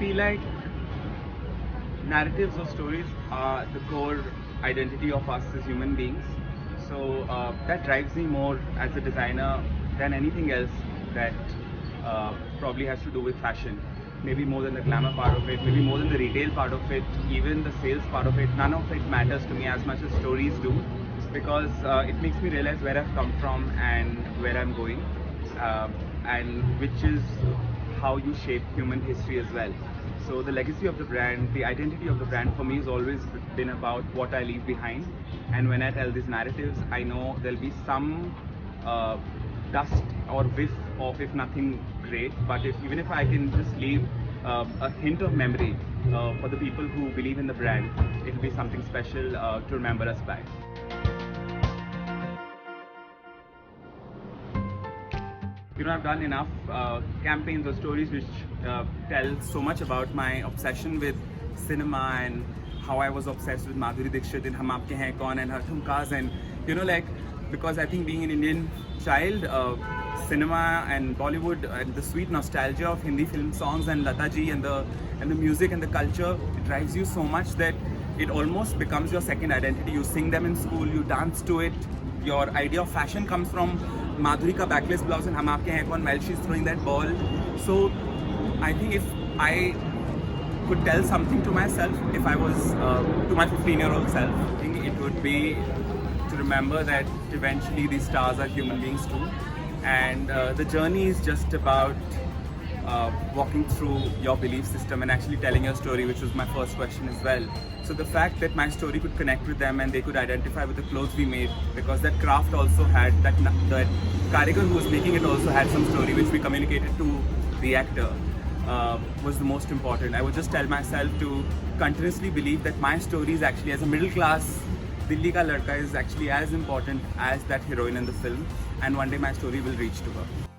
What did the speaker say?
feel like narratives or stories are the core identity of us as human beings. So that drives me more as a designer than anything else that probably has to do with fashion. Maybe more than the glamour part of it, maybe more than the retail part of it, even the sales part of it. None of it matters to me as much as stories do, because it makes me realize where I've come from and where I'm going, and which is how you shape human history as well. So the legacy of the brand, the identity of the brand for me has always been about what I leave behind. And when I tell these narratives, I know there'll be some dust or whiff of, if nothing great, but even if I can just leave a hint of memory for the people who believe in the brand, it'll be something special to remember us by. I've done enough campaigns or stories which tell so much about my obsession with cinema and how I was obsessed with Madhuri Dixit in Hum Aapke Hain Kaun and her thumkas, and because I think being an Indian child, cinema and Bollywood and the sweet nostalgia of Hindi film songs and Lata ji and the music and the culture, it drives you so much that it almost becomes your second identity. You sing them in school, you dance to it. Your idea of fashion comes from Madhuri ka backless blouse and Hum Aapke Hain Kaun while she's throwing that ball. So I think if I could tell something to myself, if I was to my 15-year-old self, I think it would be to remember that eventually these stars are human beings too, and the journey is just about walking through your belief system and actually telling your story, which was my first question as well. So the fact that my story could connect with them and they could identify with the clothes we made, because that craft also had that Karigar who was making it also had some story which we communicated to the actor, was the most important. I would just tell myself to continuously believe that my story is actually, as a middle class Dilli ka ladka, is actually as important as that heroine in the film, and one day my story will reach to her.